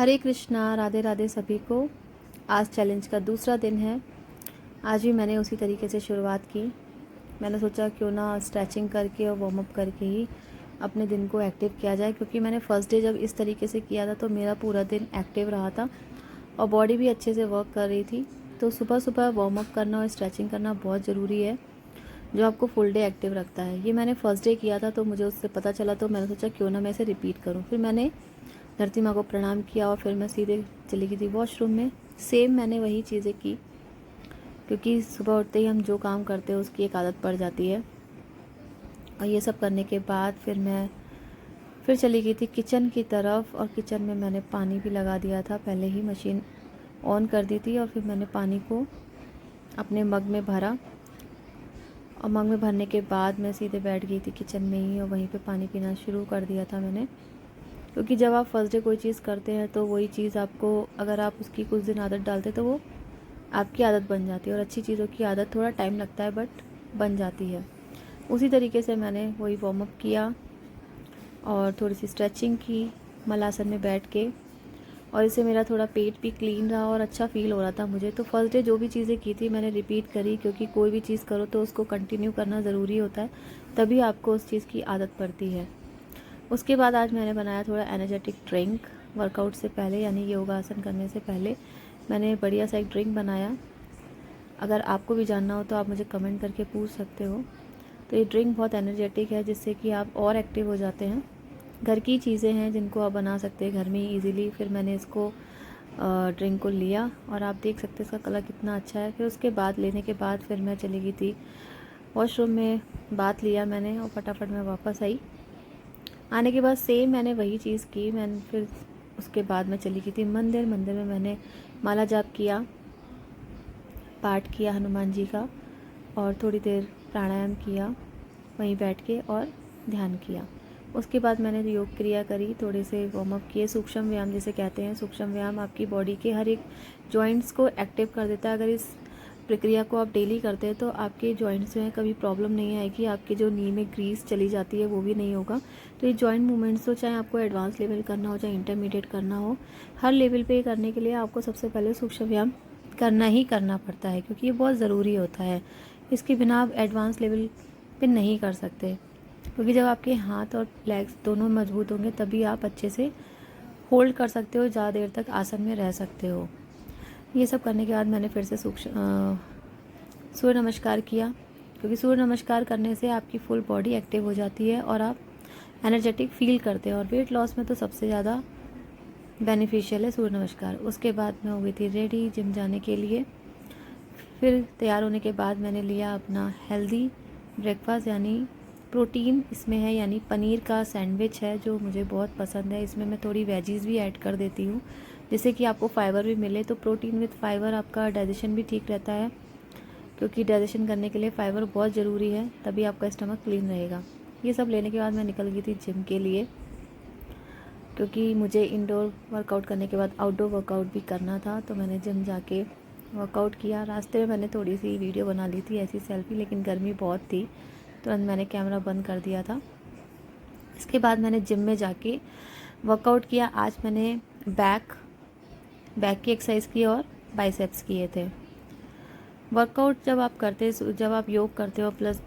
हरे कृष्णा, राधे राधे सभी को। आज चैलेंज का दूसरा दिन है। आज भी मैंने उसी तरीके से शुरुआत की। मैंने सोचा क्यों ना स्ट्रेचिंग करके और वार्म अप करके ही अपने दिन को एक्टिव किया जाए, क्योंकि मैंने फर्स्ट डे जब इस तरीके से किया था तो मेरा पूरा दिन एक्टिव रहा था और बॉडी भी अच्छे से वर्क कर रही थी। तो सुबह सुबह वार्म अप करना और स्ट्रेचिंग करना बहुत ज़रूरी है, जो आपको फुल डे एक्टिव रखता है। ये मैंने फर्स्ट डे किया था तो मुझे उससे पता चला, तो मैंने सोचा क्यों ना मैं इसे रिपीट करूँ। फिर मैंने धरती माँ को प्रणाम किया और फिर मैं सीधे चली गई थी वॉशरूम में। सेम मैंने वही चीज़ें की, क्योंकि सुबह उठते ही हम जो काम करते हैं उसकी एक आदत पड़ जाती है। और ये सब करने के बाद फिर मैं चली गई थी किचन की तरफ, और किचन में मैंने पानी भी लगा दिया था। पहले ही मशीन ऑन कर दी थी और फिर मैंने पानी को अपने मग में भरा, और मग में भरने के बाद मैं सीधे बैठ गई थी किचन में ही और वहीं पे पानी पीना शुरू कर दिया था मैंने। क्योंकि जब आप फर्स्ट डे कोई चीज़ करते हैं तो वही चीज़ आपको, अगर आप उसकी कुछ दिन आदत डालते तो वो आपकी आदत बन जाती है। और अच्छी चीज़ों की आदत थोड़ा टाइम लगता है, बट बन जाती है। उसी तरीके से मैंने वही वार्म अप किया और थोड़ी सी स्ट्रेचिंग की मलासन में बैठ के, और इससे मेरा थोड़ा पेट भी क्लीन रहा और अच्छा फील हो रहा था मुझे। तो फर्स्ट डे जो भी चीज़ें की थी मैंने रिपीट करी, क्योंकि कोई भी चीज़ करो तो उसको कंटिन्यू करना ज़रूरी होता है, तभी आपको उस चीज़ की आदत पड़ती है। उसके बाद आज मैंने बनाया थोड़ा एनर्जेटिक ड्रिंक। वर्कआउट से पहले, यानी योगासन करने से पहले मैंने बढ़िया सा एक ड्रिंक बनाया। अगर आपको भी जानना हो तो आप मुझे कमेंट करके पूछ सकते हो। तो ये ड्रिंक बहुत एनर्जेटिक है, जिससे कि आप और एक्टिव हो जाते हैं। घर की चीज़ें हैं जिनको आप बना सकते हैं घर में ही ईज़िली। फिर मैंने इसको ड्रिंक को लिया और आप देख सकते हैं इसका कलर कितना अच्छा है। फिर उसके बाद लेने के बाद फिर मैं चली गई थी वॉशरूम में, बात लिया मैंने और फटाफट मैं वापस आई। आने के बाद सेम मैंने वही चीज़ की। मैंने फिर उसके बाद मैं चली गई थी मंदिर में मैंने माला जाप किया, पाठ किया हनुमान जी का, और थोड़ी देर प्राणायाम किया वहीं बैठ के और ध्यान किया। उसके बाद मैंने योग क्रिया करी, थोड़े से वार्म अप किए। सूक्ष्म व्यायाम जिसे कहते हैं, सूक्ष्म व्यायाम आपकी बॉडी के हर एक जॉइंट्स को एक्टिव कर देता है। अगर इस प्रक्रिया को आप डेली करते हैं तो आपके जॉइंट्स में कभी प्रॉब्लम नहीं आएगी। आपकी जो नी में ग्रीस चली जाती है वो भी नहीं होगा। तो ये जॉइंट मूवमेंट्स तो चाहे आपको एडवांस लेवल करना हो चाहे इंटरमीडिएट करना हो, हर लेवल पे करने के लिए आपको सबसे पहले सूक्ष्म व्यायाम करना ही करना पड़ता है, क्योंकि ये बहुत ज़रूरी होता है। इसके बिना आप एडवांस लेवल पे नहीं कर सकते, क्योंकि जब आपके हाथ और लेग्स दोनों मजबूत होंगे तभी आप अच्छे से होल्ड कर सकते हो, ज़्यादा देर तक आसन में रह सकते हो। ये सब करने के बाद मैंने फिर से सूर्य नमस्कार किया, क्योंकि सूर्य नमस्कार करने से आपकी फुल बॉडी एक्टिव हो जाती है और आप एनर्जेटिक फील करते हैं। और वेट लॉस में तो सबसे ज़्यादा बेनिफिशियल है सूर्य नमस्कार। उसके बाद मैं हो गई थी रेडी जिम जाने के लिए। फिर तैयार होने के बाद मैंने लिया अपना हेल्दी ब्रेकफास्ट, यानी प्रोटीन इसमें है, यानी पनीर का सैंडविच है जो मुझे बहुत पसंद है। इसमें मैं थोड़ी वेजीज़ भी ऐड कर देती हूँ, जिससे कि आपको फाइबर भी मिले। तो प्रोटीन विद फाइबर आपका डाइजेशन भी ठीक रहता है, क्योंकि डाइजेशन करने के लिए फाइबर बहुत ज़रूरी है, तभी आपका स्टमक क्लीन रहेगा। ये सब लेने के बाद मैं निकल गई थी जिम के लिए, क्योंकि मुझे इंडोर वर्कआउट करने के बाद आउटडोर वर्कआउट भी करना था। तो मैंने जिम जाके वर्कआउट किया। रास्ते में मैंने थोड़ी सी वीडियो बना ली थी, ऐसी सेल्फी, लेकिन गर्मी बहुत थी, तुरंत मैंने कैमरा बंद कर दिया था। इसके बाद मैंने जिम में जाके वर्कआउट किया। आज मैंने बैक की एक्सरसाइज की और बाइसेप्स किए थे। वर्कआउट जब आप योग करते हो प्लस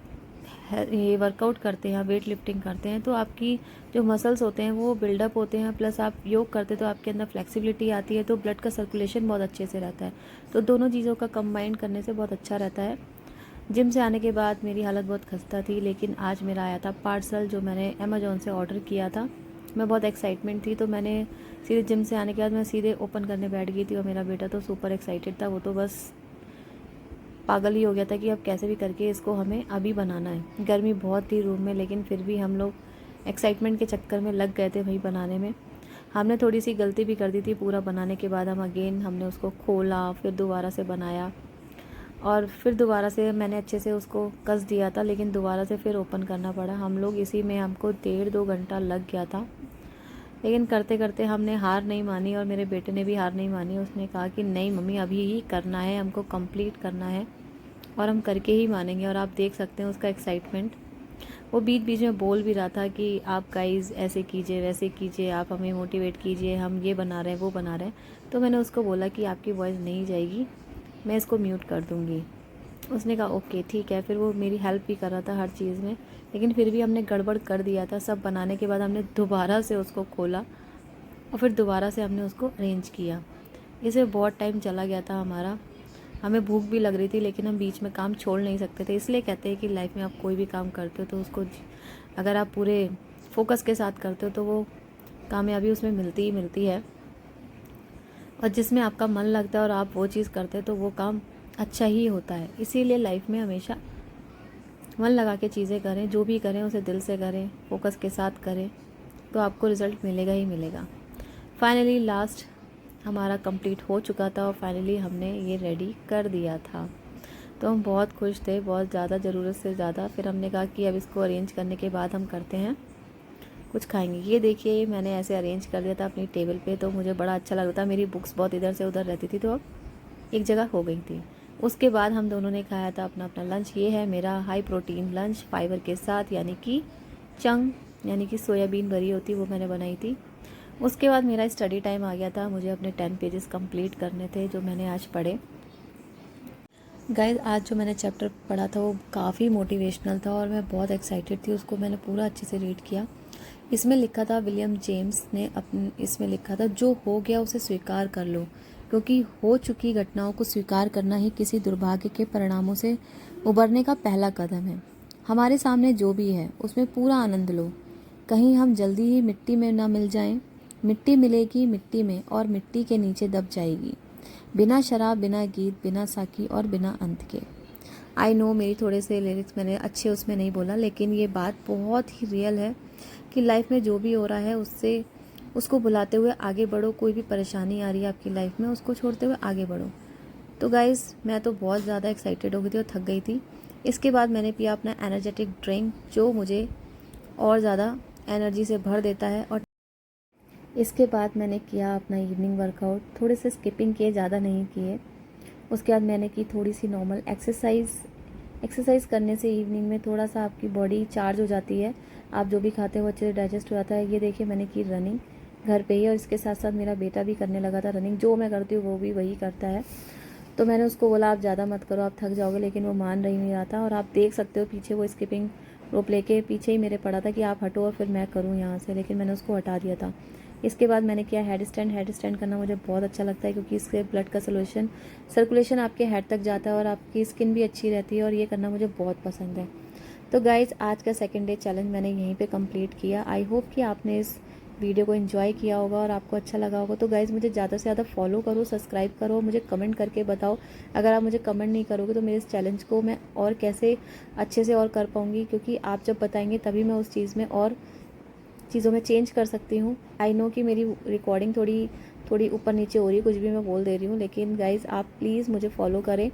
ये वर्कआउट करते हैं, वेट लिफ्टिंग करते हैं, तो आपकी जो मसल्स होते हैं वो बिल्डअप होते हैं, प्लस आप योग करते हैं तो आपके अंदर फ्लेक्सिबिलिटी आती है, तो ब्लड का सर्कुलेशन बहुत अच्छे से रहता है। तो दोनों चीज़ों का कंबाइन करने से बहुत अच्छा रहता है। जिम से आने के बाद मेरी हालत बहुत खस्ता थी, लेकिन आज मेरा आया था पार्सल जो मैंने अमेज़ॉन से ऑर्डर किया था। मैं बहुत एक्साइटमेंट थी, तो मैंने सीधे जिम से आने के बाद मैं सीधे ओपन करने बैठ गई थी, और मेरा बेटा तो सुपर एक्साइटेड था। वो तो बस पागल ही हो गया था कि अब कैसे भी करके इसको हमें अभी बनाना है। गर्मी बहुत थी रूम में, लेकिन फिर भी हम लोग एक्साइटमेंट के चक्कर में लग गए थे वही बनाने में। हमने थोड़ी सी गलती भी कर दी थी। पूरा बनाने के बाद हमने उसको खोला, फिर दोबारा से बनाया, और फिर दोबारा से मैंने अच्छे से उसको कस दिया था, लेकिन दोबारा से फिर ओपन करना पड़ा। हम लोग इसी में हमको 1.5-2 घंटा लग गया था, लेकिन करते करते हमने हार नहीं मानी, और मेरे बेटे ने भी हार नहीं मानी। उसने कहा कि नहीं मम्मी, अभी ही करना है, हमको कंप्लीट करना है और हम करके ही मानेंगे। और आप देख सकते हैं उसका एक्साइटमेंट। वो बीच बीच में बोल भी रहा था कि आप गाइस ऐसे कीजिए वैसे कीजिए, आप हमें मोटिवेट कीजिए, हम ये बना रहे हैं वो बना रहे हैं। तो मैंने उसको बोला कि आपकी वॉइस नहीं जाएगी, मैं इसको म्यूट कर दूँगी। उसने कहा ओके ठीक है। फिर वो मेरी हेल्प भी कर रहा था हर चीज़ में, लेकिन फिर भी हमने गड़बड़ कर दिया था। सब बनाने के बाद हमने दोबारा से उसको खोला और फिर दोबारा से हमने उसको अरेंज किया। इसे बहुत टाइम चला गया था हमारा। हमें भूख भी लग रही थी, लेकिन हम बीच में काम छोड़ नहीं सकते थे। इसलिए कहते हैं कि लाइफ में आप कोई भी काम करते हो तो उसको अगर आप पूरे फोकस के साथ करते हो तो वो कामयाबी उसमें मिलती ही मिलती है। और जिसमें आपका मन लगता है और आप वो चीज़ करते हो तो वो काम अच्छा ही होता है। इसीलिए लाइफ में हमेशा मन लगा के चीज़ें करें, जो भी करें उसे दिल से करें, फोकस के साथ करें, तो आपको रिज़ल्ट मिलेगा ही मिलेगा। फाइनली लास्ट हमारा कंप्लीट हो चुका था और फाइनली हमने ये रेडी कर दिया था। तो हम बहुत खुश थे, बहुत ज़्यादा, ज़रूरत से ज़्यादा। फिर हमने कहा कि अब इसको अरेंज करने के बाद हम करते हैं कुछ खाएंगे। ये देखिए मैंने ऐसे अरेंज कर दिया था अपनी टेबल पे, तो मुझे बड़ा अच्छा लग रहा था। मेरी बुक्स बहुत इधर से उधर रहती थी तो अब एक जगह हो गई थी। उसके बाद हम दोनों ने खाया था अपना अपना लंच। ये है मेरा हाई प्रोटीन लंच फाइबर के साथ, यानी कि चंग, यानी कि सोयाबीन भरी होती, वो मैंने बनाई थी। उसके बाद मेरा स्टडी टाइम आ गया था। मुझे अपने 10 पेजेस कंप्लीट करने थे जो मैंने आज पढ़े। गाइस आज जो मैंने चैप्टर पढ़ा था वो काफ़ी मोटिवेशनल था और मैं बहुत एक्साइटेड थी। उसको मैंने पूरा अच्छे से रीड किया। इसमें लिखा था, विलियम जेम्स ने इसमें लिखा था, जो हो गया उसे स्वीकार कर लो, क्योंकि हो चुकी घटनाओं को स्वीकार करना ही किसी दुर्भाग्य के परिणामों से उबरने का पहला कदम है। हमारे सामने जो भी है उसमें पूरा आनंद लो, कहीं हम जल्दी ही मिट्टी में ना मिल जाएं। मिट्टी मिलेगी मिट्टी में और मिट्टी के नीचे दब जाएगी, बिना शराब, बिना गीत, बिना साकी और बिना अंत के। आई नो मेरी थोड़े से लिरिक्स मैंने अच्छे उसमें नहीं बोला, लेकिन ये बात बहुत ही रियल है कि लाइफ में जो भी हो रहा है उससे उसको भुलाते हुए आगे बढ़ो। कोई भी परेशानी आ रही है आपकी लाइफ में, उसको छोड़ते हुए आगे बढ़ो। तो गाइज़ मैं तो बहुत ज़्यादा एक्साइटेड हो गई थी और थक गई थी। इसके बाद मैंने पिया अपना एनर्जेटिक ड्रिंक, जो मुझे और ज़्यादा एनर्जी से भर देता है। और इसके बाद मैंने किया अपना इवनिंग वर्कआउट। थोड़े से स्किपिंग किए, ज़्यादा नहीं किए। उसके बाद मैंने की थोड़ी सी नॉर्मल एक्सरसाइज करने से इवनिंग में थोड़ा सा आपकी बॉडी चार्ज हो जाती है। आप जो भी खाते हो अच्छे से डाइजेस्ट हो जाता है। ये देखिए मैंने की रनिंग घर पे ही, और इसके साथ साथ मेरा बेटा भी करने लगा था रनिंग। जो मैं करती हूँ वो भी वही करता है। तो मैंने उसको बोला आप ज़्यादा मत करो, आप थक जाओगे, लेकिन वो मान रही नहीं रहा था। और आप देख सकते हो पीछे वो स्किपिंग रोप लेके पीछे ही मेरे पड़ा था कि आप हटो और फिर मैं करूँ यहाँ से, लेकिन मैंने उसको हटा दिया था। इसके बाद मैंने किया हेड स्टैंड। हेड स्टैंड करना मुझे बहुत अच्छा लगता है, क्योंकि इससे ब्लड का सर्कुलेशन आपके हेड तक जाता है और आपकी स्किन भी अच्छी रहती है, और ये करना मुझे बहुत पसंद है। तो गाइज़ आज का सेकेंड डे चैलेंज मैंने यहीं पे कंप्लीट किया। आई होप कि आपने इस वीडियो को एंजॉय किया होगा और आपको अच्छा लगा होगा। तो गाइज़ मुझे ज़्यादा से ज़्यादा फॉलो करो, सब्सक्राइब करो, मुझे कमेंट करके बताओ। अगर आप मुझे कमेंट नहीं करोगे तो मेरे इस चैलेंज को मैं और कैसे अच्छे से और कर पाऊँगी, क्योंकि आप जब बताएंगे तभी मैं उस चीज़ में और चीज़ों में चेंज कर सकती हूँ। आई नो कि मेरी रिकॉर्डिंग थोड़ी ऊपर नीचे हो रही है, कुछ भी मैं बोल दे रही हूँ, लेकिन गाइज़ आप प्लीज़ मुझे फॉलो करें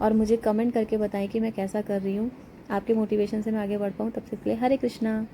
और मुझे कमेंट करके बताएं कि मैं कैसा कर रही हूँ। आपके मोटिवेशन से मैं आगे बढ़ पाऊँ। तब तक के लिए हरे कृष्णा।